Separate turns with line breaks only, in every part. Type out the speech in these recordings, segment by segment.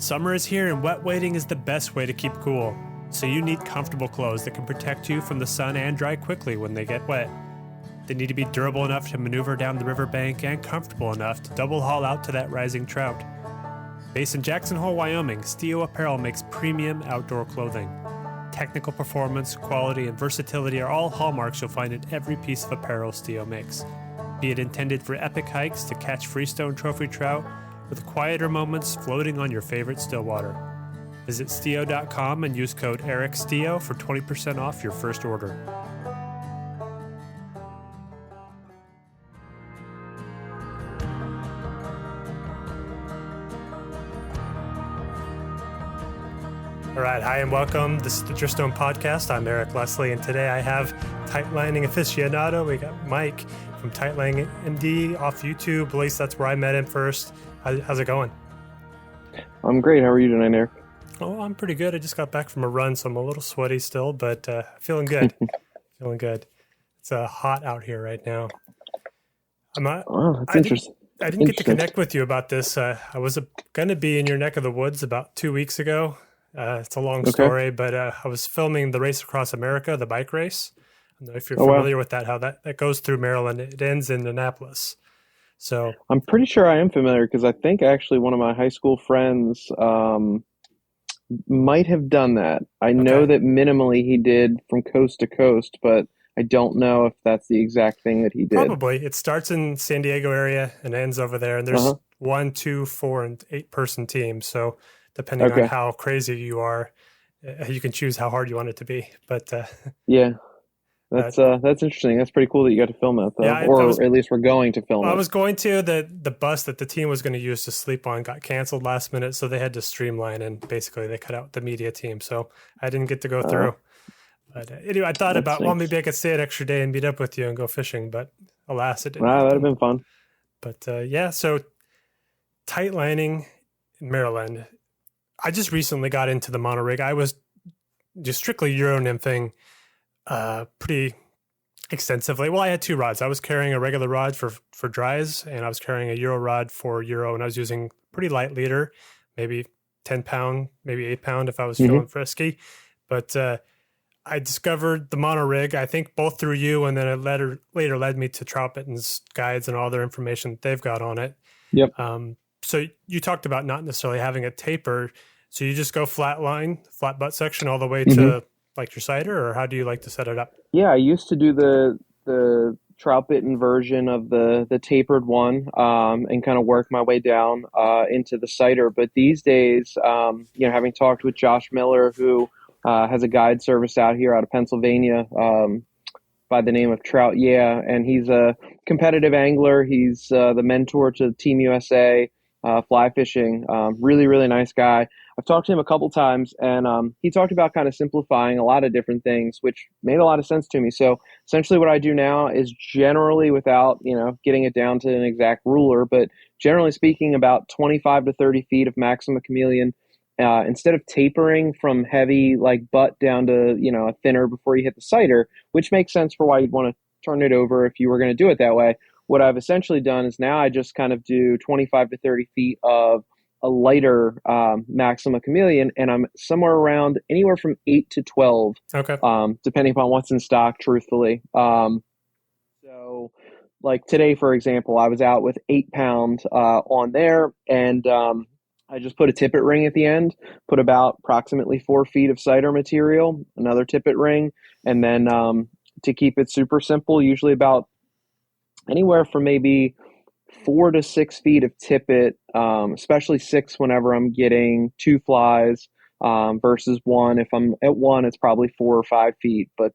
Summer is here and wet wading is the best way to keep cool. So you need comfortable clothes that can protect you from the sun and dry quickly when they get wet. They need to be durable enough to maneuver down the riverbank and comfortable enough to double haul out to that rising trout. Based in Jackson Hole, Wyoming, Stio Apparel makes premium outdoor clothing. Technical performance, quality, and versatility are all hallmarks you'll find in every piece of apparel Stio makes. Be it intended for epic hikes to catch freestone trophy trout, with quieter moments floating on your favorite stillwater. Visit Stio.com and use code ERICSTIO for 20% off your first order. All right, hi and welcome. This is the Dristone Podcast. I'm Eric Leslie, and today I have Tightlining aficionado. We got Mike from Tightlining MD off YouTube. At least that's where I met him first. How's it going?
I'm great. How are you tonight, Eric?
Oh, I'm pretty good. I just got back from a run, so I'm a little sweaty still, but feeling good. Feeling good. It's hot out here right now.
That's interesting.
I didn't get to connect with you about this. I was going to be in your neck of the woods about 2 weeks ago. It's a long story, but I was filming the Race Across America, the bike race. I don't know if you're familiar with that, how that goes through Maryland. It ends in Annapolis. So
I'm pretty sure I am familiar because I think actually one of my high school friends might have done that. I know that minimally he did from coast to coast, but I don't know if that's the exact thing that he did.
Probably. It starts in San Diego area and ends over there. And there's 1, 2, 4, and 8-person teams. So depending on how crazy you are, you can choose how hard you want it to be. But
yeah. That's interesting. That's pretty cool that you got to film it, though. Yeah, or at least we're going to film it.
I was going to. The bus that the team was going to use to sleep on got canceled last minute, so they had to streamline, and basically they cut out the media team. So I didn't get to go through. But anyway, I thought about, maybe I could stay an extra day and meet up with you and go fishing, but alas, it didn't.
That'd have been fun.
But so Tightlining in Maryland. I just recently got into the monorig. I was just strictly Euro nymphing pretty extensively. Well, I had 2 rods. I was carrying a regular rod for dries, and I was carrying a Euro rod for Euro, and I was using pretty light leader, maybe 10 pound, maybe 8 pound if I was feeling frisky. But I discovered the monorig, I think both through you, and then it later led me to Trout Bitten's guides and all their information that they've got on it.
Yep.
So you talked about not necessarily having a taper. So you just go flat butt section all the way to like your sighter, or how do you like to set it up?
Yeah, I used to do the Trout Bitten version of the tapered one and kind of work my way down into the sighter. But these days, having talked with Josh Miller, who has a guide service out here out of Pennsylvania by the name of Trout, and he's a competitive angler. He's the mentor to Team USA fly fishing. Really, really nice guy. I've talked to him a couple times, and he talked about kind of simplifying a lot of different things, which made a lot of sense to me. So essentially what I do now is generally, without, getting it down to an exact ruler, but generally speaking, about 25 to 30 feet of maxima chameleon. Instead of tapering from heavy like butt down to, a thinner before you hit the sighter, which makes sense for why you'd want to turn it over if you were going to do it that way. What I've essentially done is now I just kind of do 25 to 30 feet of a lighter maxima chameleon, and I'm somewhere around anywhere from 8 to 12, depending upon what's in stock, truthfully. So like today, for example, I was out with 8 pound on there, and I just put a tippet ring at the end, put about approximately 4 feet of sighter material, another tippet ring, and then to keep it super simple, usually about anywhere from maybe 4 to 6 feet of tippet, especially 6 whenever I'm getting 2 flies versus 1. If I'm at 1, it's probably 4 or 5 feet. But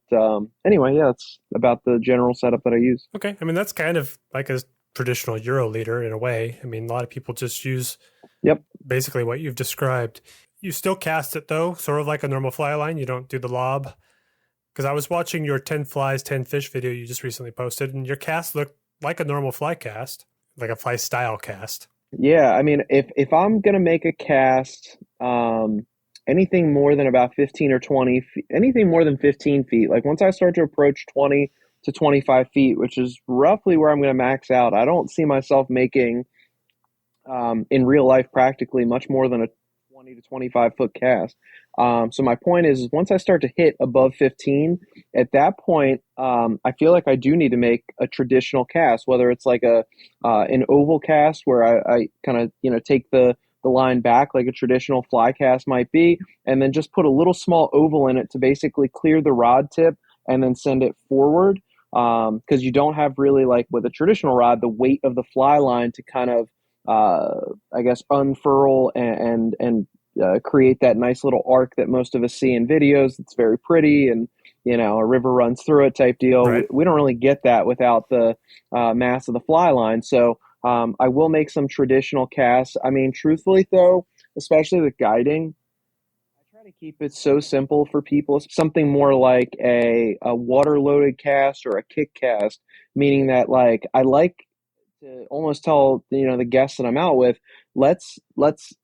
anyway, that's about the general setup that I use.
Okay. I mean, that's kind of like a traditional Euro leader in a way. I mean, a lot of people just use basically what you've described. You still cast it, though, sort of like a normal fly line. You don't do the lob. Because I was watching your 10 flies, 10 fish video you just recently posted, and your cast looked like a normal fly cast, like a fly style cast.
Yeah, I mean, if I'm going to make a cast, anything more than about 15 or 20, anything more than 15 feet, like once I start to approach 20 to 25 feet, which is roughly where I'm going to max out, I don't see myself making, in real life, practically much more than a 20 to 25 foot cast. So my point is once I start to hit above 15, at that point, I feel like I do need to make a traditional cast, whether it's like a an oval cast where I kind of take the line back like a traditional fly cast might be, and then just put a little small oval in it to basically clear the rod tip and then send it forward. Because you don't have really, like with a traditional rod, the weight of the fly line to kind of I guess unfurl and create that nice little arc that most of us see in videos. It's very pretty, and a river runs through it type deal.
Right.
We don't really get that without the mass of the fly line. So I will make some traditional casts. I mean, truthfully though, especially with guiding, I try to keep it so simple for people. Something more like a water loaded cast or a kick cast, meaning that like I like to almost tell the guests that I'm out with, let's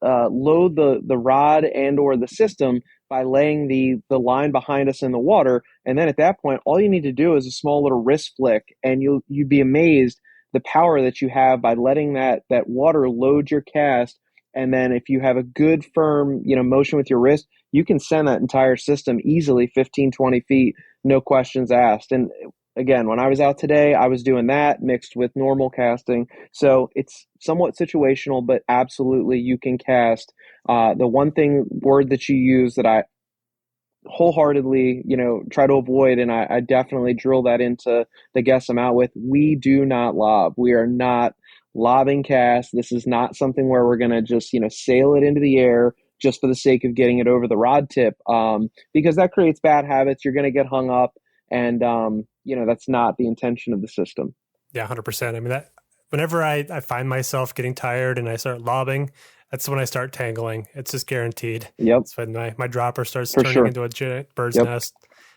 load the rod and or the system by laying the line behind us in the water, and then at that point, all you need to do is a small little wrist flick, and you'd be amazed the power that you have by letting that water load your cast. And then if you have a good firm motion with your wrist, you can send that entire system easily 15-20 feet, no questions asked. And again, when I was out today, I was doing that mixed with normal casting. So it's somewhat situational, but absolutely you can cast. The word that you use that I wholeheartedly, try to avoid, and I definitely drill that into the guests I'm out with. We do not lob. We are not lobbing casts. This is not something where we're going to just, sail it into the air just for the sake of getting it over the rod tip, because that creates bad habits. You're going to get hung up, and that's not the intention of the system.
Yeah, 100%. I mean, that whenever I find myself getting tired and I start lobbing, that's when I start tangling. It's just guaranteed.
Yep.
It's when my dropper starts
For
turning
sure.
into a giant bird's
Yep.
nest.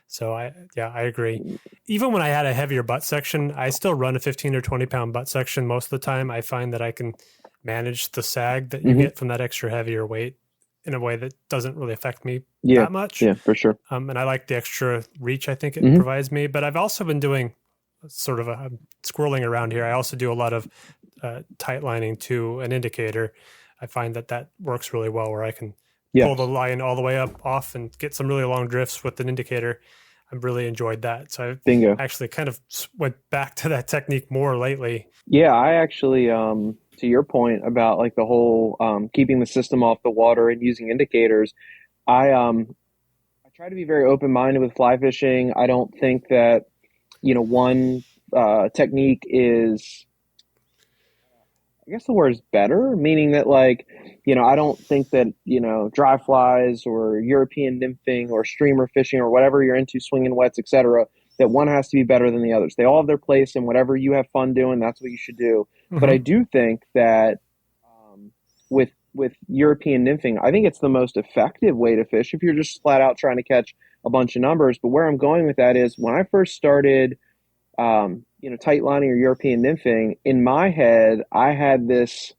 So I agree. Even when I had a heavier butt section, I still run a 15 or 20 pound butt section most of the time. I find that I can manage the sag that you get from that extra heavier weight in a way that doesn't really affect me that much.
Yeah, for sure.
And I like the extra reach I think it provides me. But I've also been doing sort of I'm squirreling around here. I also do a lot of tight lining to an indicator. I find that works really well where I can pull the line all the way up off and get some really long drifts with an indicator. I've really enjoyed that. So I've actually kind of went back to that technique more lately.
Yeah, I actually, to your point about like the whole keeping the system off the water and using indicators, I try to be very open-minded with fly fishing. I don't think that, one technique is, I guess the word is better, meaning that like, I don't think that, dry flies or European nymphing or streamer fishing or whatever you're into, swinging wets, etc., that one has to be better than the others. They all have their place, and whatever you have fun doing, that's what you should do. But I do think that with European nymphing, I think it's the most effective way to fish if you're just flat out trying to catch a bunch of numbers. But where I'm going with that is when I first started tight lining or European nymphing, in my head, I had this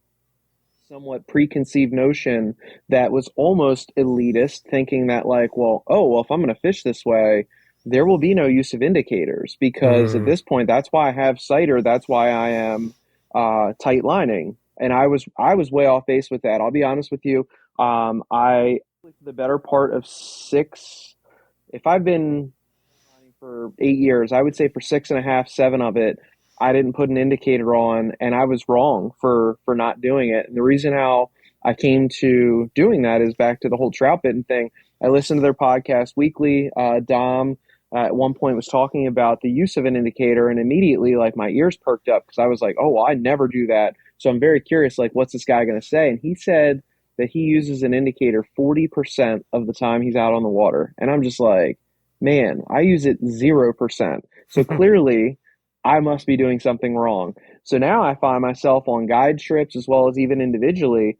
somewhat preconceived notion that was almost elitist, thinking that like, if I'm going to fish this way, there will be no use of indicators because at this point, that's why I have sighter. That's why I am tight lining. And I was way off base with that. I'll be honest with you. I, for the better part of if I've been for 8 years, I would say for 6.5, 7 of it, I didn't put an indicator on, and I was wrong for not doing it. And the reason how I came to doing that is back to the whole trout bitten thing. I listened to their podcast weekly. Dom at one point was talking about the use of an indicator, and immediately like my ears perked up because I was like, I never do that. So I'm very curious, like, what's this guy going to say? And he said that he uses an indicator 40% of the time he's out on the water. And I'm just like, man, I use it 0%. So clearly I must be doing something wrong. So now I find myself on guide trips as well as even individually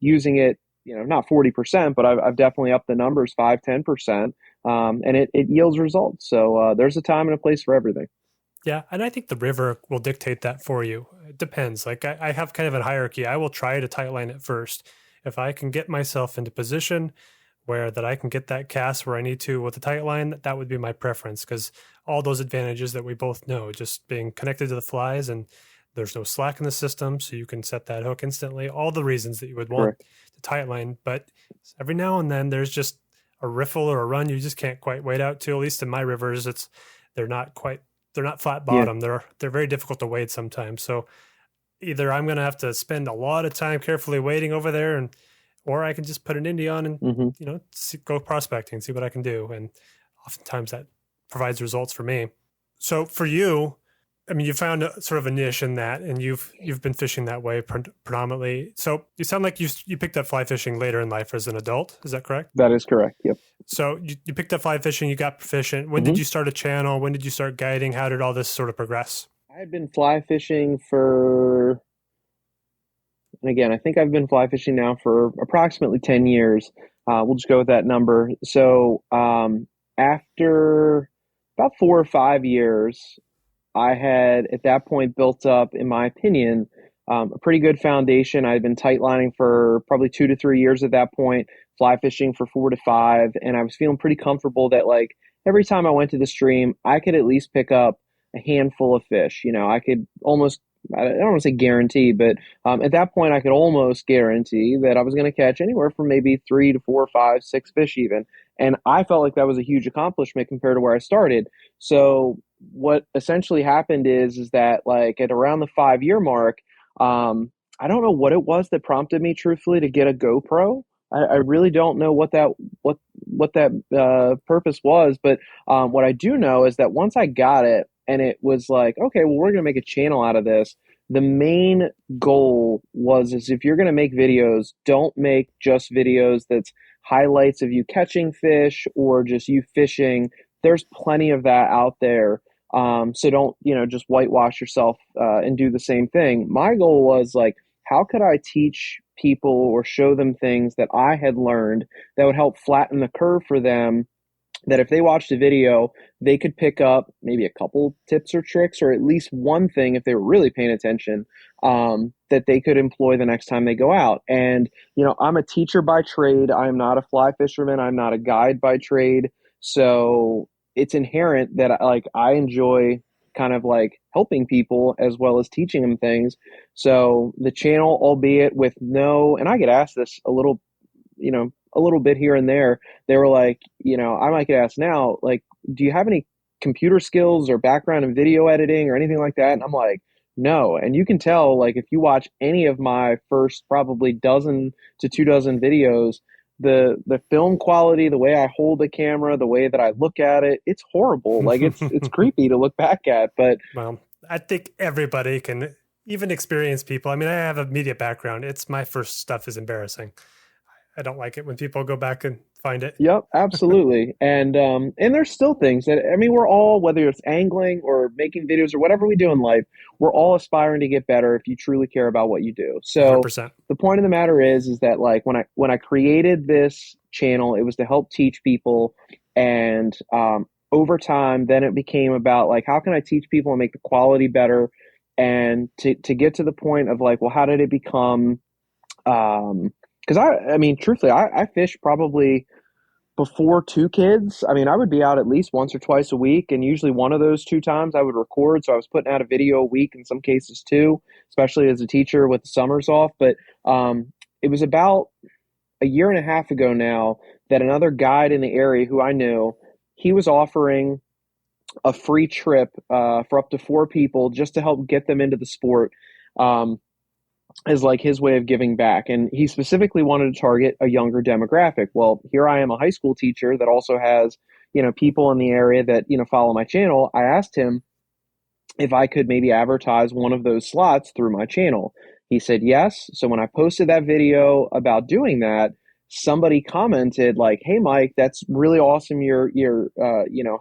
using it, not 40%, but I've definitely upped the numbers 5-10%, and it yields results. So there's a time and a place for everything.
Yeah, and I think the river will dictate that for you. It depends. Like I have kind of a hierarchy. I will try to tight line it first. If I can get myself into position where that I can get that cast where I need to with the tight line, that would be my preference because all those advantages that we both know, just being connected to the flies and there's no slack in the system, so you can set that hook instantly. All the reasons that you would want to tightline, but every now and then there's just a riffle or a run you just can't quite wade out to. At least in my rivers, they're not quite they're not flat
Yeah.
bottom. They're very difficult to wade sometimes. So either I'm going to have to spend a lot of time carefully wading over there, or I can just put an indie on and go prospecting, see what I can do. And oftentimes that provides results for me. So for you, I mean, you found sort of a niche in that, and you've been fishing that way predominantly. So you sound like you picked up fly fishing later in life as an adult. Is that correct?
That is correct. Yep.
So you picked up fly fishing, you got proficient. When did you start a channel? When did you start guiding? How did all this sort of progress?
I had been fly fishing and again, I think I've been fly fishing now for approximately 10 years. We'll just go with that number. So after about 4 or 5 years, I had at that point built up, in my opinion, a pretty good foundation. I had been tightlining for probably 2 to 3 years at that point, fly fishing for 4 to 5, and I was feeling pretty comfortable that like every time I went to the stream, I could at least pick up a handful of fish. I could almost, I don't want to say guarantee, but at that point I could almost guarantee that I was going to catch anywhere from maybe 3 to 4, 5, 6 fish even. And I felt like that was a huge accomplishment compared to where I started. So what essentially happened is that like at around the 5 year mark, I don't know what it was that prompted me truthfully to get a GoPro. I really don't know what that purpose was, but what I do know is that once I got it and it was like, okay, well, we're going to make a channel out of this. The main goal is if you're going to make videos, don't make just videos that's highlights of you catching fish or just you fishing. There's plenty of that out there. So don't, just whitewash yourself and do the same thing. My goal was like, how could I teach people or show them things that I had learned that would help flatten the curve for them, that if they watched a video, they could pick up maybe a couple tips or tricks, or at least one thing if they were really paying attention, that they could employ the next time they go out. And, I'm a teacher by trade. I'm not a fly fisherman. I'm not a guide by trade. So it's inherent that I enjoy kind of like helping people as well as teaching them things. So the channel, albeit with and I get asked this a little bit here and there, they were like, I might get asked now, like, do you have any computer skills or background in video editing or anything like that? And I'm like, no. And you can tell, like, if you watch any of my first probably 12 to 24 videos, the film quality, the way I hold the camera, the way that I look at it, it's horrible. Like it's creepy to look back at, but
well, I think everybody can, even experienced people. I mean, I have a media background. My first stuff is embarrassing. I don't like it when people go back and find it.
Yep, absolutely. And there's still things that, we're all, whether it's angling or making videos or whatever we do in life, we're all aspiring to get better if you truly care about what you do. So
100%.
The point of the matter is that like when I created this channel, it was to help teach people. And over time, then it became about like, how can I teach people and make the quality better? And to get to the point of like, well, how did it become, because truthfully, I fished probably before 2 kids. I would be out at least once or twice a week, and usually one of those 2 times I would record. So I was putting out a video a week, in some cases 2, especially as a teacher with the summers off. But it was about a year and a half ago now that another guide in the area who I knew, he was offering a free trip for up to 4 people just to help get them into the sport. As like his way of giving back. And he specifically wanted to target a younger demographic. Well, here I am, a high school teacher that also has, people in the area that, follow my channel. I asked him if I could maybe advertise one of those slots through my channel. He said yes. So when I posted that video about doing that, somebody commented like, "Hey, Mike, that's really awesome. You're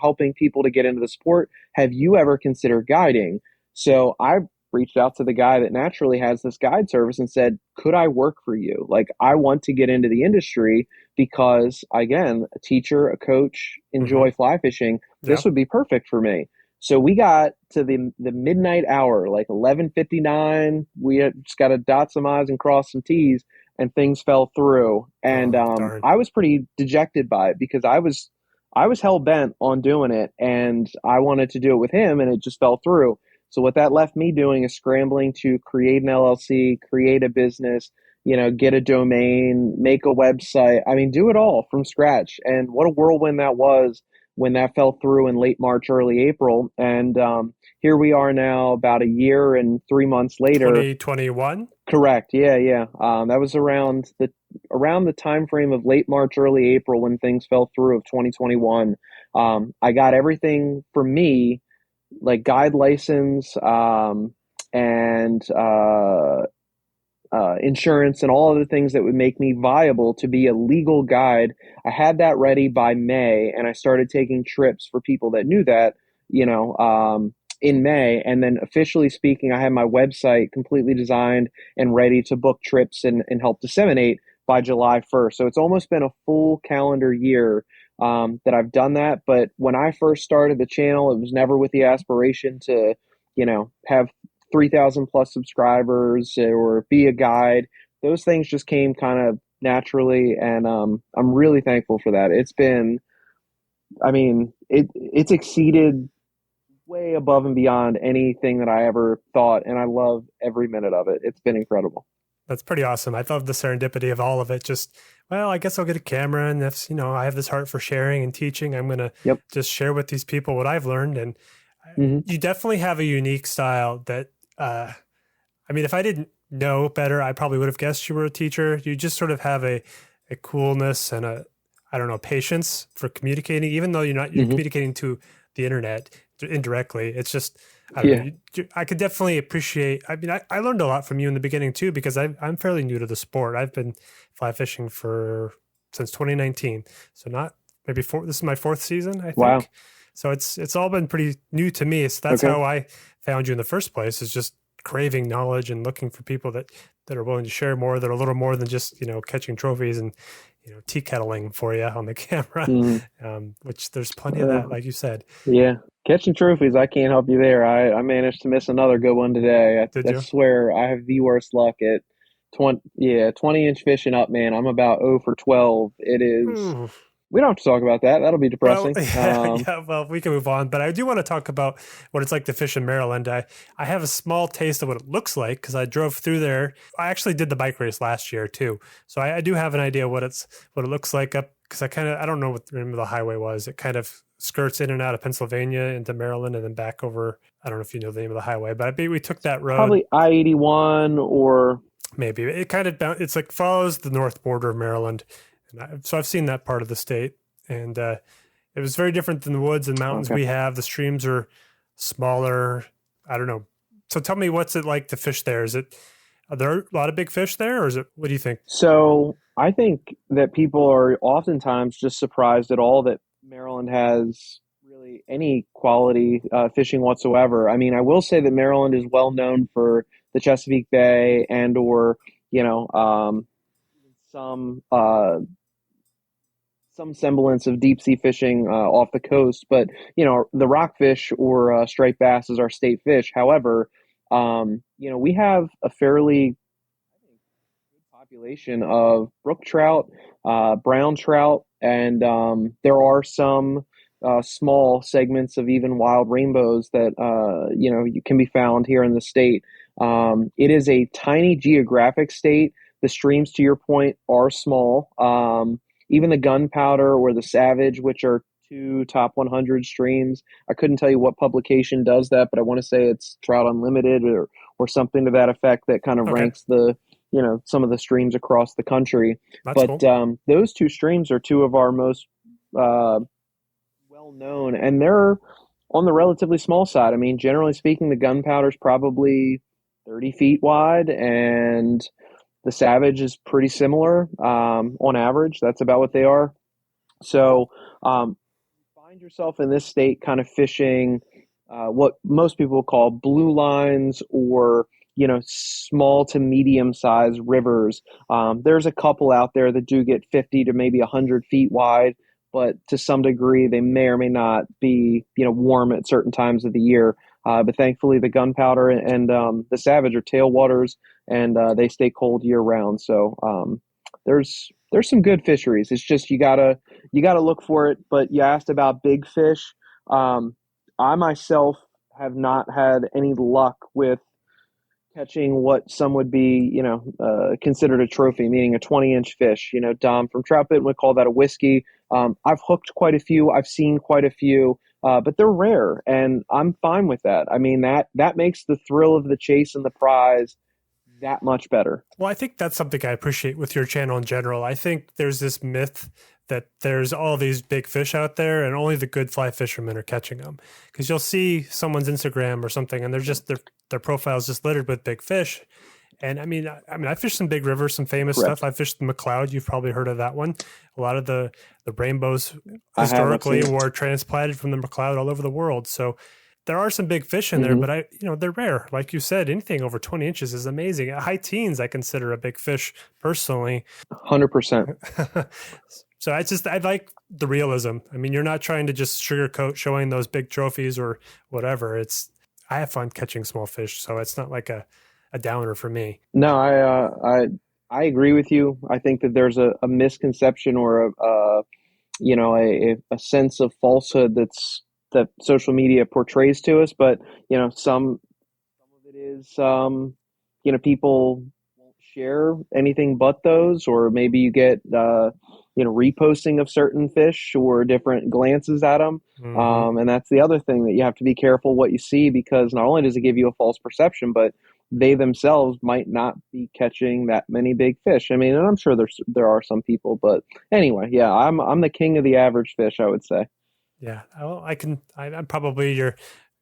helping people to get into the sport. Have you ever considered guiding?" So I reached out to the guy that naturally has this guide service and said, could I work for you? Like, I want to get into the industry because, again, a teacher, a coach, enjoy fly fishing. This would be perfect for me. So we got to the midnight hour, like 11:59. We had just got to dot some I's and cross some T's, and things fell through. And I was pretty dejected by it because I was hell bent on doing it, and I wanted to do it with him, and it just fell through. So what that left me doing is scrambling to create an LLC, create a business, get a domain, make a website. I mean, do it all from scratch. And what a whirlwind that was when that fell through in late March, early April. And here we are now, about a year and 3 months later.
2021?
Correct. Yeah, yeah. That was around the time frame of late March, early April when things fell through of 2021. I got everything for me, like guide license, and insurance and all of the things that would make me viable to be a legal guide. I had that ready by May, and I started taking trips for people that knew that, in May. And then officially speaking, I had my website completely designed and ready to book trips and help disseminate by July 1st. So it's almost been a full calendar year that I've done that. But when I first started the channel, it was never with the aspiration to, have 3,000 plus subscribers or be a guide. Those things just came kind of naturally. And I'm really thankful for that. It's been, I mean, it's exceeded way above and beyond anything that I ever thought. And I love every minute of it. It's been incredible.
That's pretty awesome. I love the serendipity of all of it. Just, well, I guess I'll get a camera, and if, I have this heart for sharing and teaching, I'm going to just share with these people what I've learned. And you definitely have a unique style that, if I didn't know better, I probably would have guessed you were a teacher. You just sort of have a coolness and patience for communicating, even though you're communicating to the internet indirectly. It's just, I could definitely appreciate, I learned a lot from you in the beginning too, because I'm fairly new to the sport. I've been fly fishing since 2019. So this is my fourth season, I think. Wow. So it's all been pretty new to me. So that's how I found you in the first place, is just craving knowledge and looking for people that are willing to share more, that are a little more than just, catching trophies and, tea kettling for you on the camera, which there's plenty of that, like you said.
Yeah. Catching trophies, I can't help you there. I managed to miss another good one today. I swear I have the worst luck at 20-inch fishing up, man. I'm about 0 for 12. It is. We don't have to talk about that. That'll be depressing.
Well, we can move on. But I do want to talk about what it's like to fish in Maryland. I have a small taste of what it looks like because I drove through there. I actually did the bike race last year too, so I do have an idea what it looks like up. Because I don't know what the name of the highway was. It kind of skirts in and out of Pennsylvania into Maryland and then back over. I don't know if you know the name of the highway, but we took that road.
Probably I-81 or
maybe it kind of it's like follows the north border of Maryland. So I've seen that part of the state, and it was very different than the woods and mountains we have. The streams are smaller. I don't know. So tell me, what's it like to fish there? Are there a lot of big fish there, or what do you think?
So I think that people are oftentimes just surprised at all that Maryland has really any quality fishing whatsoever. I mean, I will say that Maryland is well known for the Chesapeake Bay and or, some semblance of deep sea fishing off the coast, but the rockfish or striped bass is our state fish. However, we have a fairly good population of brook trout, brown trout, and there are some small segments of even wild rainbows that you can be found here in the state. It is a tiny geographic state. The streams, to your point, are small. Even the Gunpowder or the Savage, which are two top 100 streams. I couldn't tell you what publication does that, but I want to say it's Trout Unlimited or something to that effect that kind of ranks the some of the streams across the country.
That's cool.
Those two streams are two of our most well known, and they're on the relatively small side. I mean, generally speaking, the Gunpowder is probably 30 feet wide, and the Savage is pretty similar on average. That's about what they are. So find yourself in this state kind of fishing what most people call blue lines or, small to medium sized rivers. There's a couple out there that do get 50 to maybe 100 feet wide, but to some degree they may or may not be, warm at certain times of the year. But thankfully the Gunpowder and the Savage are tailwaters, and they stay cold year round. So there's some good fisheries. It's just you gotta look for it. But you asked about big fish. I myself have not had any luck with catching what some would be, considered a trophy, meaning a 20-inch fish. Dom from Trout Bit would call that a whiskey. I've hooked quite a few. I've seen quite a few, but they're rare, and I'm fine with that. I mean, that makes the thrill of the chase and the prize that much better.
Well, I think that's something I appreciate with your channel in general. I think there's this myth that there's all these big fish out there and only the good fly fishermen are catching them. Because you'll see someone's Instagram or something and they're just their profile's just littered with big fish. And I fished some big rivers, some famous
Correct.
stuff. I fished the McLeod. You've probably heard of that one. A lot of the rainbows historically were transplanted from the McLeod all over the world. So there are some big fish in there, but they're rare. Like you said, anything over 20 inches is amazing. At high teens, I consider a big fish personally.
100%.
So I like the realism. I mean, you're not trying to just sugarcoat showing those big trophies or whatever. I have fun catching small fish, so it's not like a downer for me.
No, I agree with you. I think that there's a misconception or a sense of falsehood that social media portrays to us, but some of it is people won't share anything but those, or maybe you get reposting of certain fish or different glances at them. And that's the other thing, that you have to be careful what you see, because not only does it give you a false perception, but they themselves might not be catching that many big fish. I mean, and I'm sure there are some people, but anyway, yeah, I'm the king of the average fish, I would say.
Yeah, well, I'm probably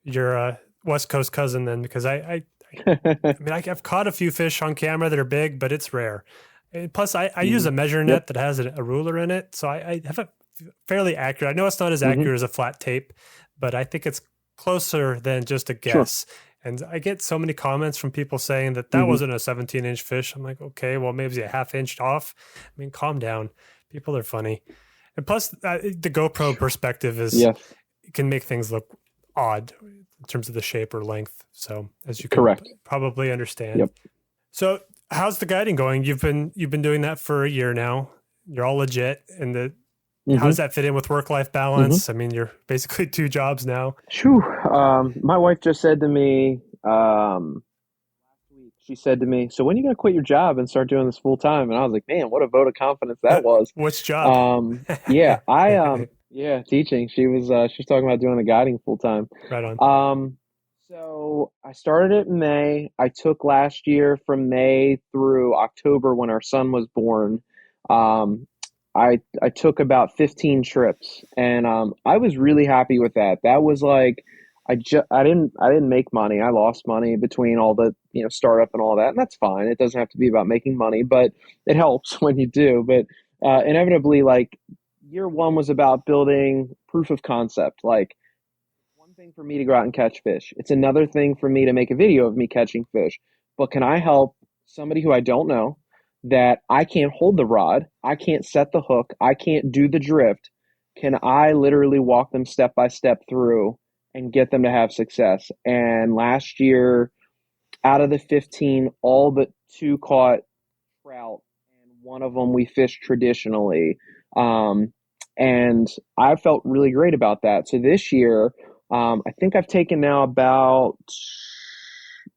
your West Coast cousin then, because I mean, I've caught a few fish on camera that are big, but it's rare. And plus, I use a measure net that has a ruler in it, so I have a fairly accurate. I know it's not as accurate as a flat tape, but I think it's closer than just a guess. Sure. And I get so many comments from people saying that wasn't a 17-inch fish. I'm like, okay, well, maybe a half inch off. I mean, calm down. People are funny. And plus, the GoPro perspective can make things look odd in terms of the shape or length. So, as you can probably understand.
Yep.
So, how's the guiding going? You've been doing that for a year now. You're all legit, and how does that fit in with work-life balance? I mean, you're basically 2 jobs now.
Whew. My wife just said to me last week, she said to me, "So when are you going to quit your job and start doing this full time?" And I was like, "Man, what a vote of confidence that was."
Which job?
Teaching. She was talking about doing the guiding full time.
Right on.
So I started it in May. I took last year from May through October when our son was born. I took about 15 trips, and I was really happy with that. That was like, I didn't make money. I lost money between all the startup and all that, and that's fine. It doesn't have to be about making money, but it helps when you do. But inevitably, like, year one was about building proof of concept. Like, one thing for me to go out and catch fish. It's another thing for me to make a video of me catching fish. But can I help somebody who I don't know, that I can't hold the rod, I can't set the hook, I can't do the drift? Can I literally walk them step by step through and get them to have success? And last year, out of the 15, all but 2 caught trout, and one of them we fished traditionally. And I felt really great about that. So this year, I think I've taken now about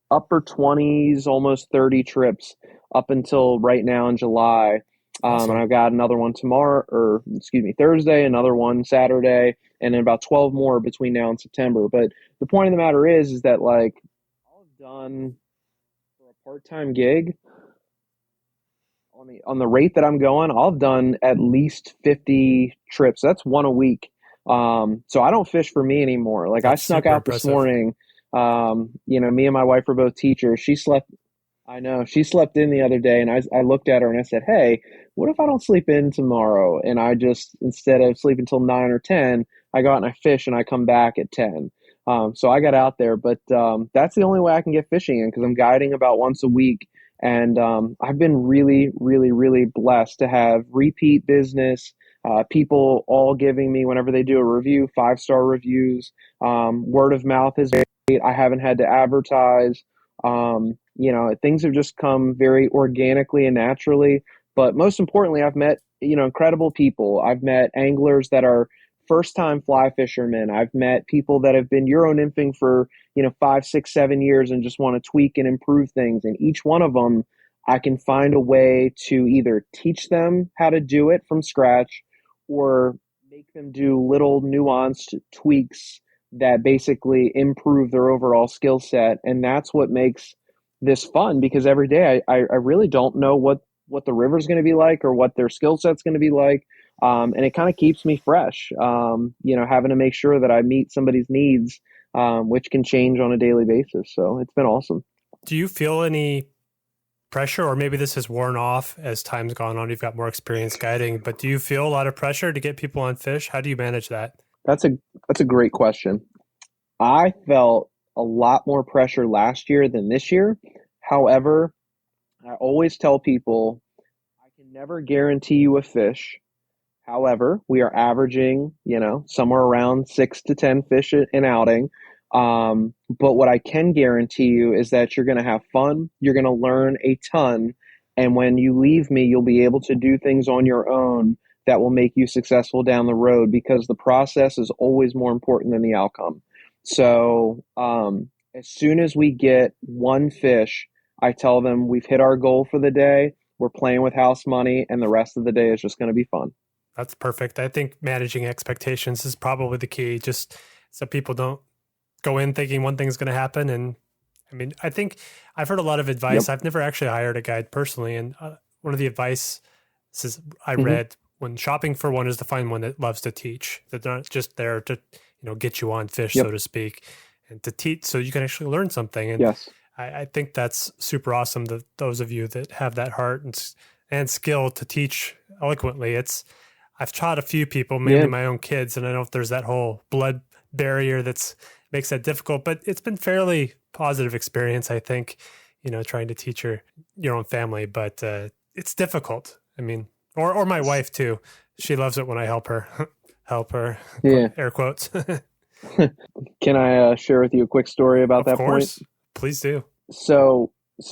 upper 20s, almost 30 trips up until right now in July.
Awesome.
And I've got another one Thursday, another one Saturday, and then about 12 more between now and September. But the point of the matter is that, like, all I've done for a part-time gig, on the rate that I'm going, I've done at least 50 trips. That's 1 a week. So I don't fish for me anymore. Like,
That's
I snuck out this morning. Me and my wife were both teachers. She slept in the other day, and I looked at her and I said, "Hey, what if I don't sleep in tomorrow?" And I just, instead of sleeping till 9 or 10, I go out and I fish, and I come back at 10. So I got out there, but that's the only way I can get fishing in, because I'm guiding about once a week. And I've been really, really, really blessed to have repeat business, people all giving me, whenever they do a review, 5-star reviews. Word of mouth is great. I haven't had to advertise. Things have just come very organically and naturally. But most importantly, I've met, incredible people. I've met anglers that are first time fly fishermen. I've met people that have been Euro nymphing for, 5, 6, 7 years and just want to tweak and improve things. And each one of them, I can find a way to either teach them how to do it from scratch or make them do little nuanced tweaks that basically improve their overall skill set. And that's what makes this fun, because every day I really don't know what the river's going to be like or what their skill set's going to be like. And it kind of keeps me fresh, having to make sure that I meet somebody's needs, which can change on a daily basis. So it's been awesome.
Do you feel any pressure, or maybe this has worn off as time's gone on, you've got more experience guiding, but do you feel a lot of pressure to get people on fish? How do you manage that?
That's a great question. I felt a lot more pressure last year than this year. However, I always tell people I can never guarantee you a fish. However, we are averaging, somewhere around 6 to 10 fish an outing. But what I can guarantee you is that you're going to have fun. You're going to learn a ton. And when you leave me, you'll be able to do things on your own that will make you successful down the road, because the process is always more important than the outcome. So as soon as we get one fish, I tell them we've hit our goal for the day. We're playing with house money, and the rest of the day is just going to be fun.
That's perfect. I think managing expectations is probably the key, just so people don't go in thinking one thing's going to happen. And I mean, I think I've heard a lot of advice. Yep. I've never actually hired a guide personally. And one of the advice I read when shopping for one is to find one that loves to teach, that they're not just there to, get you on fish, so to speak, and to teach so you can actually learn something. And
yes.
I think that's super awesome, that those of you that have that heart and skill to teach eloquently. I've taught a few people, mainly my own kids, and I don't know if there's that whole blood barrier makes that difficult, but it's been fairly positive experience, I think, trying to teach your own family, but it's difficult. I mean, or my wife too. She loves it when I help her, air quotes.
Can I share with you a quick story about that point? Of course,
please do.
So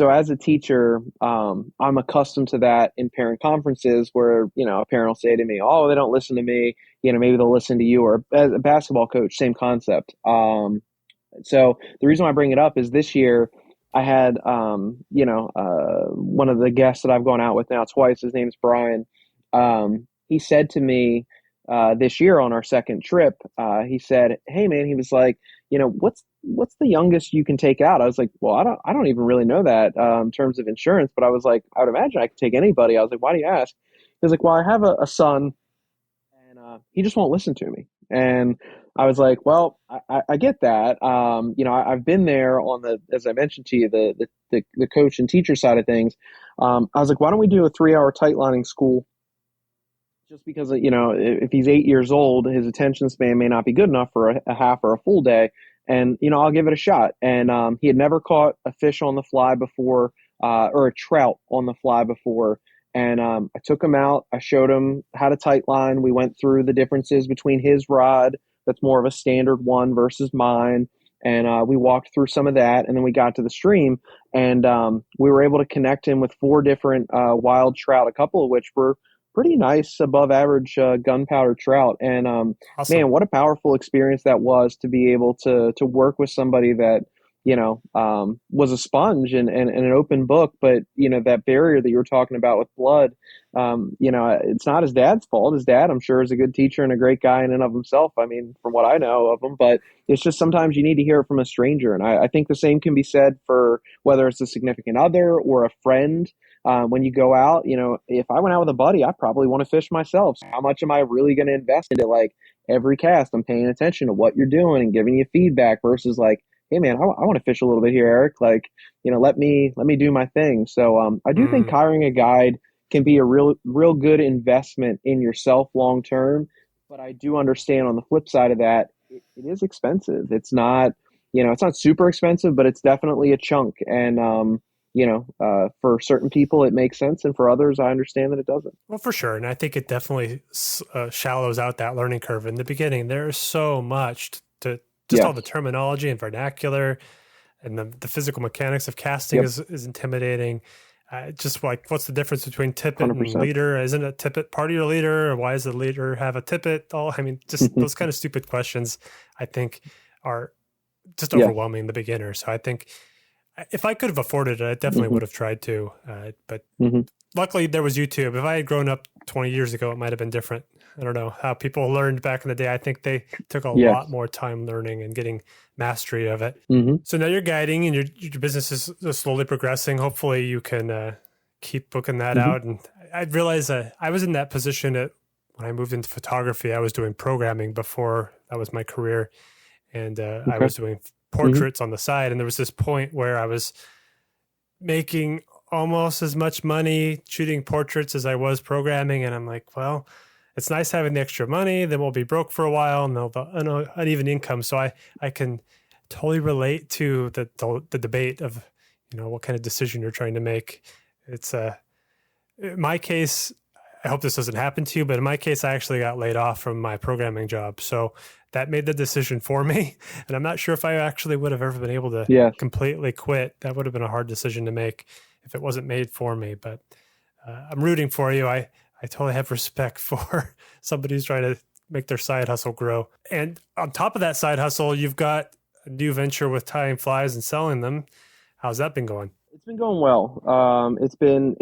as a teacher, I'm accustomed to that in parent conferences where, a parent will say to me, oh, they don't listen to me, maybe they'll listen to you, or as a basketball coach, same concept. So the reason why I bring it up is this year I had, one of the guests that I've gone out with now twice, his name's Brian. He said to me this year on our second trip, he said, hey man, he was like, what's the youngest you can take out? I was like, well, I don't even really know that in terms of insurance, but I was like, I would imagine I could take anybody. I was like, why do you ask? He was like, well, I have a son, and he just won't listen to me. And I was like, well, I get that. I've been there on as I mentioned to you, the coach and teacher side of things. I was like, why don't we do a 3-hour tightlining school? Just because, if he's 8 years old, his attention span may not be good enough for a half or a full day. And, I'll give it a shot. And he had never caught a fish on the fly before, or a trout on the fly before. And I took him out. I showed him how to tightline. We went through the differences between his rod, that's more of a standard one, versus mine. And we walked through some of that. And then we got to the stream. And we were able to connect him with 4 different wild trout, a couple of which were pretty nice, above average gunpowder trout. And awesome. Man, what a powerful experience that was, to be able to work with somebody that, was a sponge and an open book. But, that barrier that you were talking about with blood, it's not his dad's fault. His dad, I'm sure, is a good teacher and a great guy in and of himself. I mean, from what I know of him, but it's just sometimes you need to hear it from a stranger. And I think the same can be said for whether it's a significant other or a friend. When you go out, if I went out with a buddy, I probably want to fish myself. So how much am I really going to invest into, like, every cast? I'm paying attention to what you're doing and giving you feedback, versus like, hey man, I want to fish a little bit here, Eric. Like, let me do my thing. So I do think hiring a guide can be a real good investment in yourself long term. But I do understand on the flip side of that, it is expensive. It's not, it's not super expensive, but it's definitely a chunk. And for certain people it makes sense, and for others, I understand that it doesn't.
Well, for sure. And I think it definitely shallows out that learning curve in the beginning. There's so much to just all the terminology and vernacular, and the physical mechanics of casting is intimidating. Just like, what's the difference between tippet and
100%.
leader? Isn't a tippet part of your leader? Or why does the leader have a tippet? I mean, just those kind of stupid questions, I think, are just
Yeah.
overwhelming the beginner. So I think if I could have afforded it, I definitely
Hmm.
would have tried to. But
Hmm.
luckily, there was YouTube. If I had grown up 20 years ago, it might have been different. I don't know how people learned back in the day. I think they took a lot
Yes.
more time learning and getting mastery of it.
Hmm.
So now you're guiding and your business is slowly progressing. Hopefully you can keep booking that
Hmm.
out. And I realized I was in that position when I moved into photography. I was doing programming before that was my career. And I
Okay.
was doing
Hmm.
portraits on the side. And there was this point where I was making almost as much money shooting portraits as I was programming. And I'm like, well, it's nice having the extra money. Then we'll be broke for a while and they'll have uneven income. So I can totally relate to the debate of, what kind of decision you're trying to make. It's in my case, I hope this doesn't happen to you, but in my case, I actually got laid off from my programming job. So that made the decision for me. And I'm not sure if I actually would have ever been able to
Yes.
completely quit. That would have been a hard decision to make if it wasn't made for me. But I'm rooting for you. I totally have respect for somebody who's trying to make their side hustle grow. And on top of that side hustle, you've got a new venture with tying flies and selling them. How's that been going?
It's been going well. It's been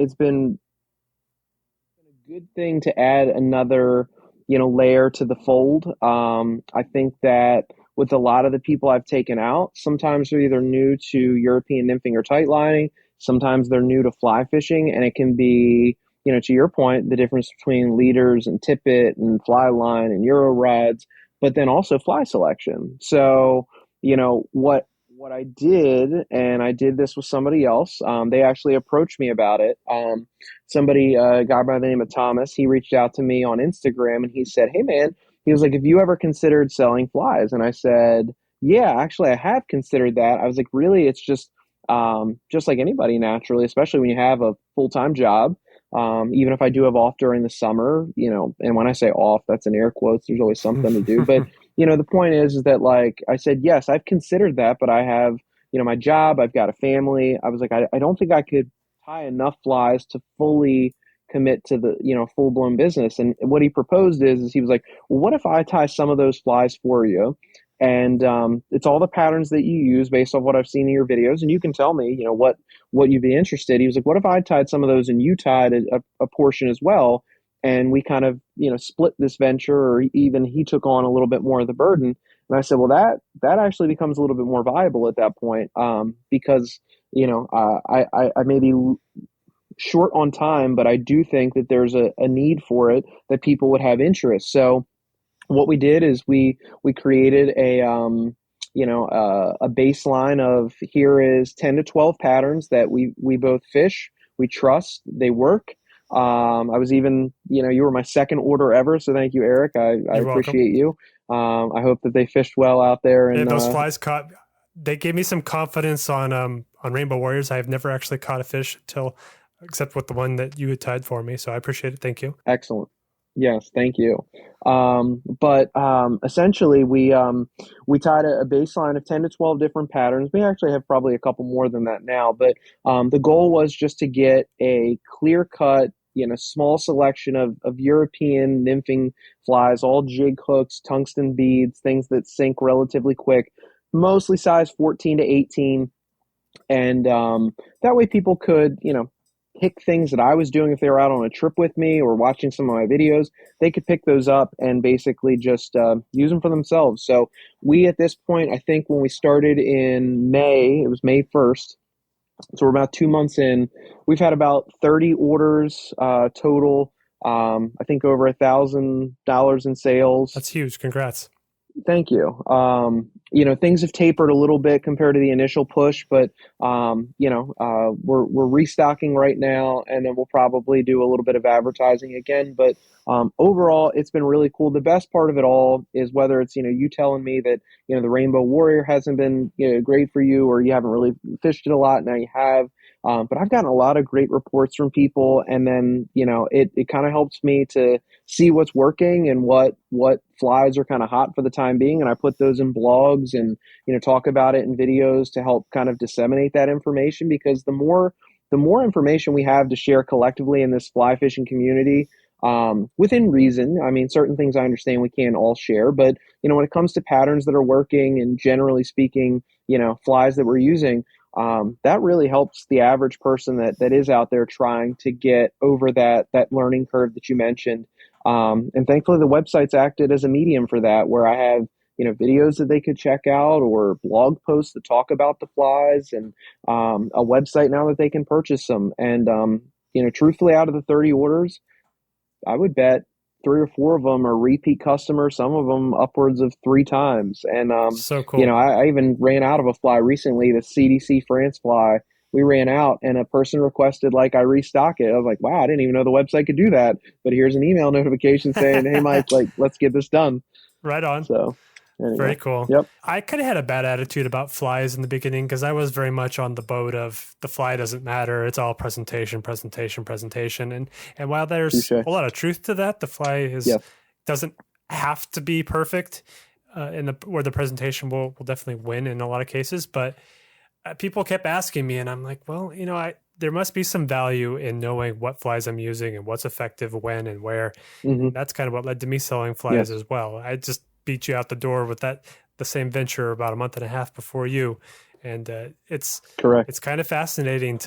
a good thing to add another, layer to the fold. I think that with a lot of the people I've taken out, sometimes they're either new to European nymphing or tight lining, sometimes they're new to fly fishing, and it can be, to your point, the difference between leaders and tippet and fly line and Euro rods, but then also fly selection. So, what I did, and I did this with somebody else. They actually approached me about it. Somebody, a guy by the name of Thomas, he reached out to me on Instagram and he said, "Hey man," he was like, "have you ever considered selling flies?" And I said, "Yeah, actually, I have considered that." I was like, "Really? It's just like anybody naturally, especially when you have a full-time job. Even if I do have off during the summer, and when I say off, that's in air quotes, there's always something to do. But, the point is that like I said, yes, I've considered that, but I have, my job, I've got a family. I was like, I don't think I could tie enough flies to fully commit to the, full blown business. And what he proposed is he was like, well, what if I tie some of those flies for you? And it's all the patterns that you use based on what I've seen in your videos, and you can tell me, what you'd be interested. He was like, what if I tied some of those and you tied a portion as well, and we kind of, split this venture, or even he took on a little bit more of the burden. And I said, well, that actually becomes a little bit more viable at that point, because I may be short on time, but I do think that there's a need for it, that people would have interest. So what we did is we created a baseline of, here is 10 to 12 patterns that we both fish, we trust, they work. I was even, you were my second order ever, so thank you, Eric. I
You're welcome.
appreciate you. I hope that they fished well out there.
Yeah,
And
those flies caught. They gave me some confidence on Rainbow Warriors. I have never actually caught a fish except with the one that you had tied for me. So I appreciate it. Thank you.
excellent. Yes, thank you. But essentially, we tied a baseline of 10 to 12 different patterns. We actually have probably a couple more than that now, but the goal was just to get a clear cut, small selection of European nymphing flies, all jig hooks, tungsten beads, things that sink relatively quick, mostly size 14 to 18. And that way people could, pick things that I was doing if they were out on a trip with me or watching some of my videos. They could pick those up and basically just use them for themselves. So we, at this point, I think when we started in May, it was May 1st. So we're about 2 months in. We've had about 30 orders total. I think over $1,000 in sales.
That's huge. Congrats.
Thank you. Things have tapered a little bit compared to the initial push, but we're restocking right now, and then we'll probably do a little bit of advertising again. But overall, it's been really cool. The best part of it all is whether it's you telling me that the Rainbow Warrior hasn't been great for you, or you haven't really fished it a lot. Now you have. But I've gotten a lot of great reports from people, and then it kind of helps me to see what's working and what flies are kind of hot for the time being, and I put those in blogs and talk about it in videos to help kind of disseminate that information, because the more information we have to share collectively in this fly fishing community, within reason. I mean, certain things I understand we can't all share, but when it comes to patterns that are working and generally speaking, flies that we're using, that really helps the average person that is out there trying to get over that learning curve that you mentioned. And thankfully, the website's acted as a medium for that, where I have videos that they could check out or blog posts that talk about the flies, and a website now that they can purchase them. And truthfully, out of the 30 orders, I would bet 3 or 4 of them are repeat customers, some of them upwards of 3 times. And,
So cool.
I even ran out of a fly recently, the CDC France fly. We ran out and a person requested I restock it. I was like, wow, I didn't even know the website could do that. But here's an email notification saying, hey, Mike, let's get this done.
Right on.
So anyway.
Very cool.
Yep.
I kind of had a bad attitude about flies in the beginning because I was very much on the boat of the fly doesn't matter. It's all presentation. And while there's a lot of truth to that, the fly doesn't have to be perfect where the presentation will definitely win in a lot of cases. But people kept asking me and I'm like, well, there must be some value in knowing what flies I'm using and what's effective when and where.
Mm-hmm.
And that's kind of what led to me selling flies as well. I just beat you out the door with the same venture about a month and a half before you. And it's
correct.
It's kind of fascinating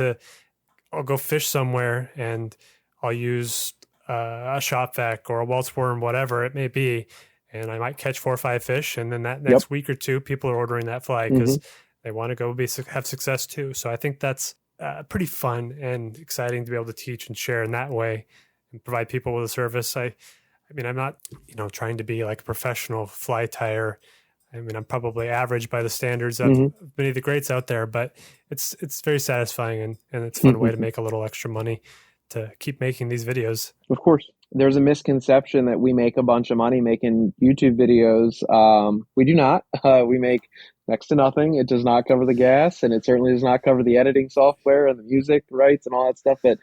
I'll go fish somewhere and I'll use a shop vac or a Waltz worm, whatever it may be. And I might catch 4 or 5 fish. And then that next week or 2, people are ordering that fly because they want to go have success too. So I think that's pretty fun and exciting to be able to teach and share in that way and provide people with a service. I mean, I'm not, trying to be like a professional fly tyer. I mean, I'm probably average by the standards of many of the greats out there, but it's very satisfying and it's a fun way to make a little extra money to keep making these videos.
Of course. There's a misconception that we make a bunch of money making YouTube videos. We do not. We make next to nothing. It does not cover the gas, and it certainly does not cover the editing software and the music rights and all that stuff. But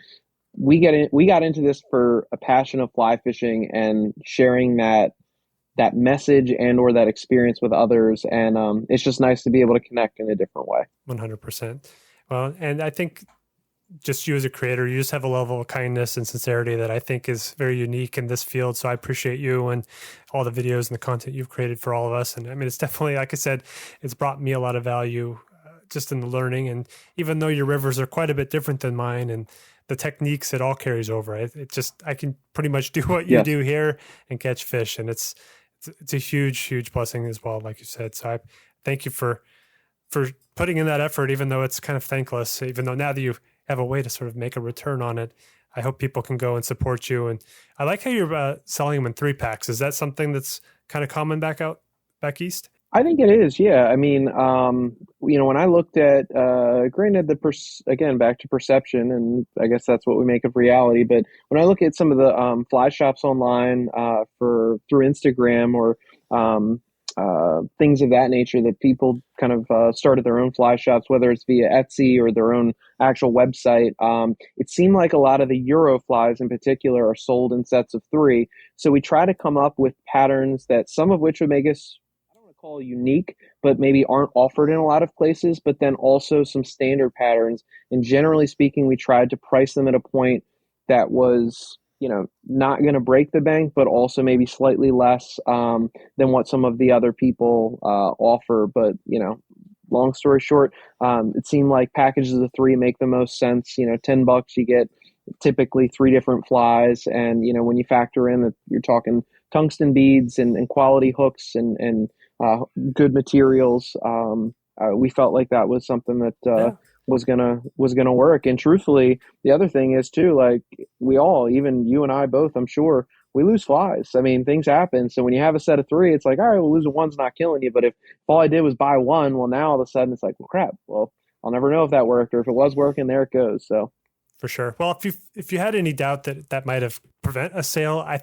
we got into this for a passion of fly fishing and sharing that message and or that experience with others. And it's just nice to be able to connect in a different way.
100%. Well, and I think just you as a creator, you just have a level of kindness and sincerity that I think is very unique in this field. So I appreciate you and all the videos and the content you've created for all of us. And I mean, it's definitely, like I said, it's brought me a lot of value just in the learning. And even though your rivers are quite a bit different than mine and the techniques, it all carries over. I can pretty much do what you do here and catch fish. And it's a huge, huge blessing as well, like you said. So I thank you for putting in that effort, even though it's kind of thankless, even though now that you have a way to sort of make a return on it. I hope people can go and support you. And I like how you're selling them in 3-packs. Is that something that's kind of common back east?
I think it is. Yeah. I mean, when I looked at, granted again, back to perception, and I guess that's what we make of reality. But when I look at some of the fly shops online through Instagram or things of that nature, that people kind of started their own fly shops, whether it's via Etsy or their own actual website. It seemed like a lot of the Euro flies in particular are sold in sets of 3. So we try to come up with patterns that some of which would make us, I don't want to call unique, but maybe aren't offered in a lot of places, but then also some standard patterns. And generally speaking, we tried to price them at a point that was not going to break the bank, but also maybe slightly less than what some of the other people offer. But, long story short, it seemed like packages of 3 make the most sense. $10, you get typically 3 different flies. And, when you factor in that you're talking tungsten beads and quality hooks and good materials, we felt like that was something that was gonna work. And truthfully, the other thing is too, like we all, even you and I both, I'm sure, we lose flies. I mean, things happen. So when you have a set of 3, it's like, all right, well, losing one's not killing you. But if all I did was buy one, well, now all of a sudden it's like, well, crap. Well, I'll never know if that worked, or if it was working, there it goes. So.
For sure. Well, if you had any doubt that might have prevent a sale, I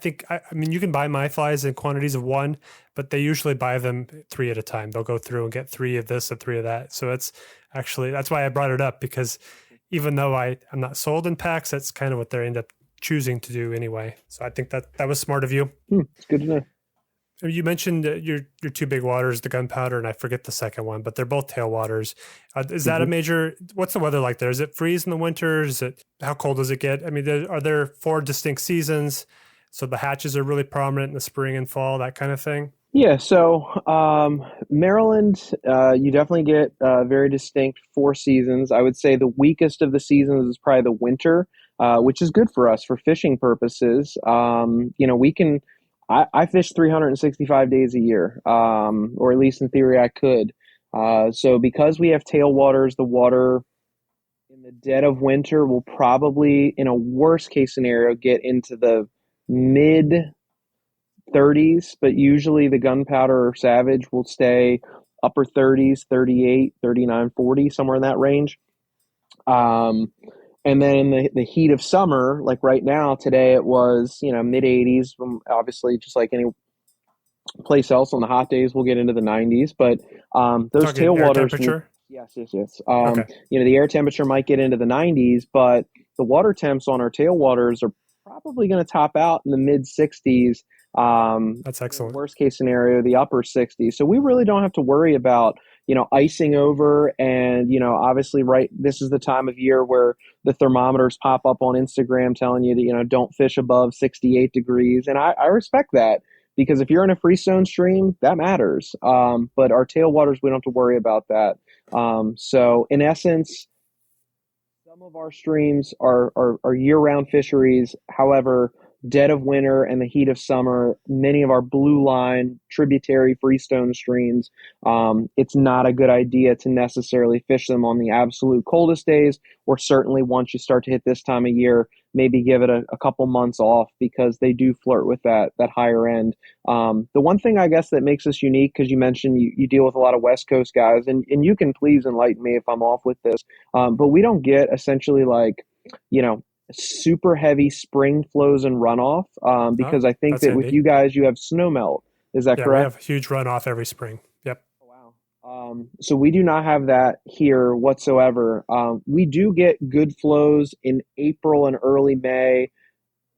mean, you can buy my flies in quantities of 1, but they usually buy them 3 at a time. They'll go through and get 3 of this and 3 of that. So that's why I brought it up, because even though I'm not sold in packs, that's kind of what they end up choosing to do anyway. So I think that was smart of you.
It's good to know.
You mentioned your two big waters, the gunpowder, and I forget the second one, but they're both tailwaters. Is that a major? What's the weather like there? Is it freeze in the winter? How cold does it get? I mean, are there four distinct seasons? So the hatches are really prominent in the spring and fall, that kind of thing.
Yeah, so Maryland, you definitely get very distinct four seasons. I would say the weakest of the seasons is probably the winter, which is good for us for fishing purposes. We can, I fish 365 days a year, or at least in theory I could. So because we have tailwaters, the water in the dead of winter will probably, in a worst case scenario, get into the mid 30s, but usually the gunpowder or savage will stay upper 30s, 38, 39, 40, somewhere in that range. Um, and then in the heat of summer, like right now, today it was, mid 80s, obviously just like any place else on the hot days, we'll get into the 90s, but those
Talking air
tailwaters,
temperature.
yes, yes, yes.
Okay.
The air temperature might get into the 90s, but the water temps on our tailwaters are probably going to top out in the mid 60s.
That's excellent.
Worst case scenario, the upper 60s. So we really don't have to worry about, icing over. And, obviously, right, this is the time of year where the thermometers pop up on Instagram telling you that, don't fish above 68 degrees. And I respect that because if you're in a freestone stream, that matters. But our tailwaters, we don't have to worry about that. So in essence, some of our streams are year-round fisheries. However, dead of winter and the heat of summer, many of our blue line tributary freestone streams, it's not a good idea to necessarily fish them on the absolute coldest days, or certainly once you start to hit this time of year, maybe give it a couple months off because they do flirt with that higher end. The one thing I guess that makes us unique, because you mentioned you deal with a lot of West Coast guys, and you can please enlighten me if I'm off with this, but we don't get essentially like, super heavy spring flows and runoff, because I think
That's
that with
handy.
you guys, you have snow melt. Is that
Yeah, we
correct?
have huge runoff every spring. Yep.
Wow. So we do not have that here whatsoever. We do get good flows in April and early May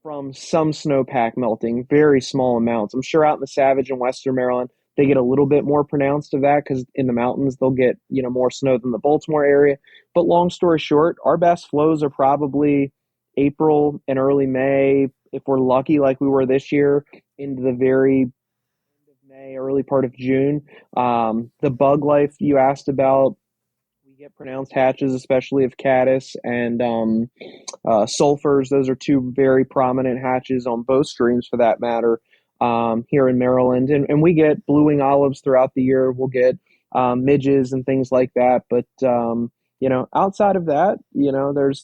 from some snowpack melting, very small amounts. I'm sure out in the Savage in Western Maryland, they get a little bit more pronounced of that because in the mountains they'll get more snow than the Baltimore area. But long story short, our best flows are probably April and early May, if we're lucky, like we were this year, into the very end of May, early part of June. The bug life you asked about, we get pronounced hatches, especially of caddis and sulfurs. Those are two very prominent hatches on both streams, for that matter, here in Maryland. And we get blue-wing olives throughout the year. We'll get midges and things like that. But outside of that,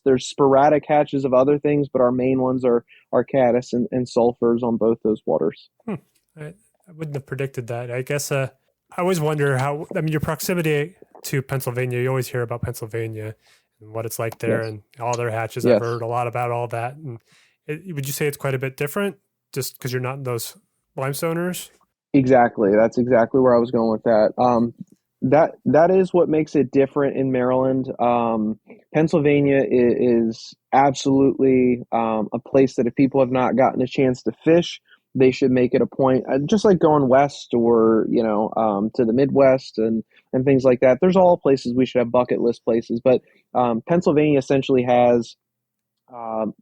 there's sporadic hatches of other things, but our main ones are caddis and sulfurs on both those waters.
I wouldn't have predicted that. I guess I always wonder your proximity to Pennsylvania, you always hear about Pennsylvania and what it's like there, yes, and all their hatches. Yes. I've heard a lot about all that. And would you say it's quite a bit different just because you're not in those limestoners?
Exactly. That's exactly where I was going with that. That is what makes it different in Maryland. Pennsylvania is absolutely a place that if people have not gotten a chance to fish, they should make it a point, just like going west or, to the Midwest and things like that. There's all places we should have bucket list places, but Pennsylvania essentially has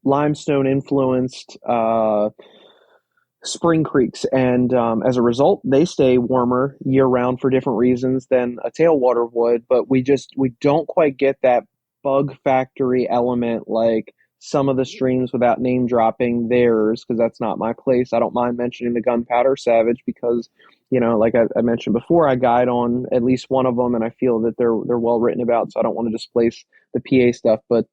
limestone influenced spring creeks, and as a result, they stay warmer year round for different reasons than a tailwater would. But we don't quite get that bug factory element like some of the streams, without name dropping theirs, because that's not my place. I don't mind mentioning the gunpowder savage because, like I mentioned before, I guide on at least one of them, and I feel that they're well written about. So I don't want to displace the PA stuff, but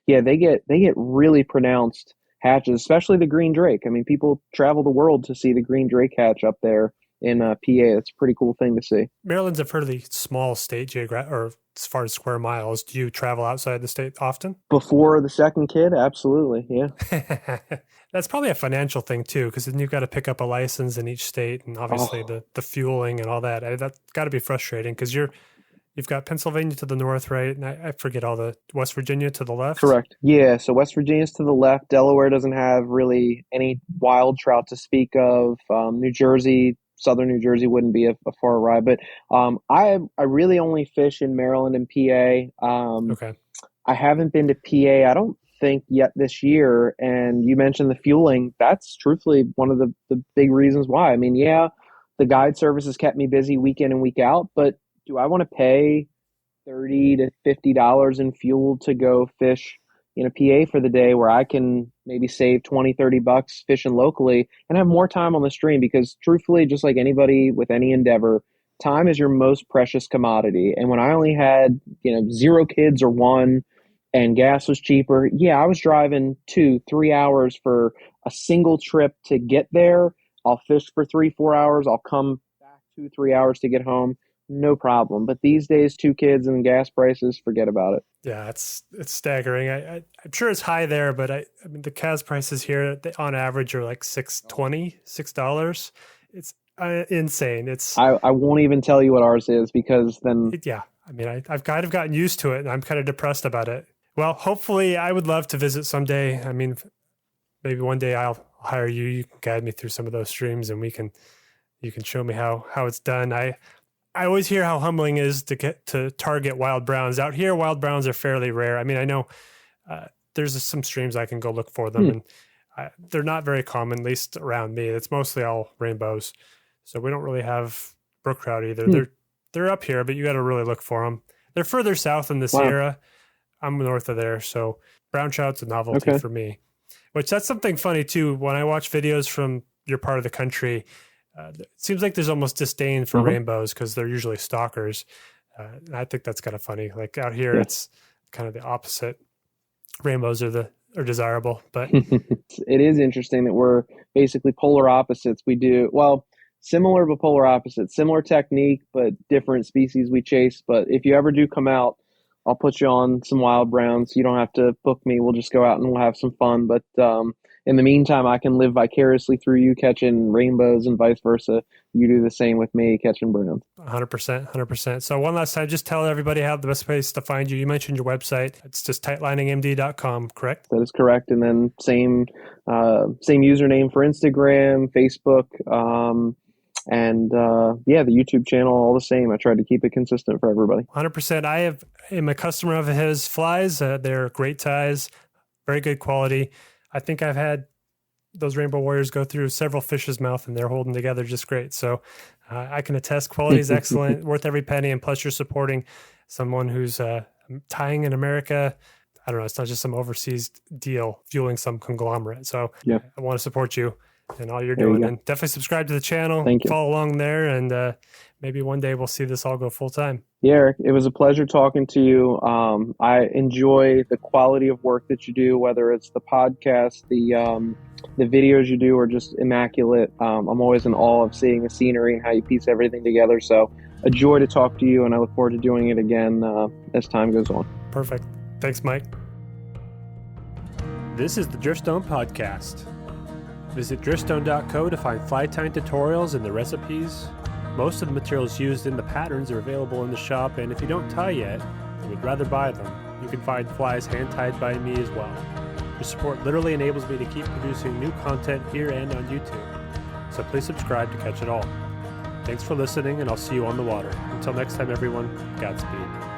yeah, they get really pronounced hatches, especially the green drake. I mean, people travel the world to see the green drake hatch up there in PA. It's a pretty cool thing to see.
Maryland's a fairly small state or as far as square miles. Do you travel outside the state often?
Before the second kid, absolutely, yeah.
That's probably a financial thing too, because then you've got to pick up a license in each state, and obviously the fueling and all that. That's got to be frustrating because you've got Pennsylvania to the north, right? And I forget all the West Virginia to the left.
Correct. Yeah. So West Virginia's to the left. Delaware doesn't have really any wild trout to speak of. New Jersey Southern New Jersey wouldn't be a far ride. But I really only fish in Maryland and PA.
Okay.
I haven't been to PA, I don't think, yet this year. And you mentioned the fueling. That's truthfully one of the big reasons why. I mean, yeah, the guide service has kept me busy week in and week out, but do I want to pay $30 to $50 in fuel to go fish in a PA for the day where I can maybe save 20, $30 fishing locally and have more time on the stream? Because truthfully, just like anybody with any endeavor, time is your most precious commodity. And when I only had, 0 kids or one, and gas was cheaper, yeah, I was driving 2-3 hours for a single trip to get there. I'll fish for 3-4 hours. I'll come back 2-3 hours to get home. No problem. But these days, 2 kids and gas prices, forget about it.
Yeah, it's staggering. I'm sure it's high there, but I mean the gas prices here on average are like $6. It's insane.
I won't even tell you what ours is because then
I mean I've kind of gotten used to it and I'm kind of depressed about it. Well, hopefully I would love to visit someday. I mean, maybe one day I'll hire you. You can guide me through some of those streams and you can show me how it's done. I always hear how humbling it is to get to target wild browns. Out here, wild browns are fairly rare. I mean, I know there's some streams I can go look for them, and they're not very common, at least around me. It's mostly all rainbows. So we don't really have brook trout either. They're up here, but you got to really look for them. They're further south in the Sierra. I'm north of there, so brown trout's a novelty for me. Which that's something funny too. When I watch videos from your part of the country, it seems like there's almost disdain for rainbows because they're usually stalkers. And I think that's kind of funny. Like out here, it's kind of the opposite. Rainbows are desirable, but
it is interesting that we're basically polar opposites. We do similar but polar opposites, similar technique but different species we chase. But if you ever do come out, I'll put you on some wild browns. You don't have to book me. We'll just go out and we'll have some fun. But in the meantime, I can live vicariously through you catching rainbows and vice versa. You do the same with me catching browns.
100%. So one last time, just tell everybody how the best place to find you. You mentioned your website. It's just tightliningmd.com, correct?
That is correct. And then same username for Instagram, Facebook, and the YouTube channel, all the same. I tried to keep it consistent for everybody.
100%. I am a customer of his flies. They're great ties, very good quality. I think I've had those Rainbow Warriors go through several fish's mouth and they're holding together just great. So I can attest quality is excellent, worth every penny. And plus you're supporting someone who's tying in America. I don't know. It's not just some overseas deal fueling some conglomerate. So I want to support you and all you're doing. And definitely subscribe to the channel.
Thank you.
Follow along there. And maybe one day we'll see this all go full time.
Yeah, Eric, it was a pleasure talking to you. I enjoy the quality of work that you do, whether it's the podcast, the videos you do are just immaculate. I'm always in awe of seeing the scenery and how you piece everything together. So a joy to talk to you, and I look forward to doing it again as time goes on.
Perfect. Thanks, Mike. This is the Driftstone Podcast. Visit driftstone.co to find fly tying tutorials and the recipes. Most of the materials used in the patterns are available in the shop, and if you don't tie yet and would rather buy them, you can find flies hand-tied by me as well. Your support literally enables me to keep producing new content here and on YouTube, so please subscribe to catch it all. Thanks for listening, and I'll see you on the water. Until next time, everyone, Godspeed.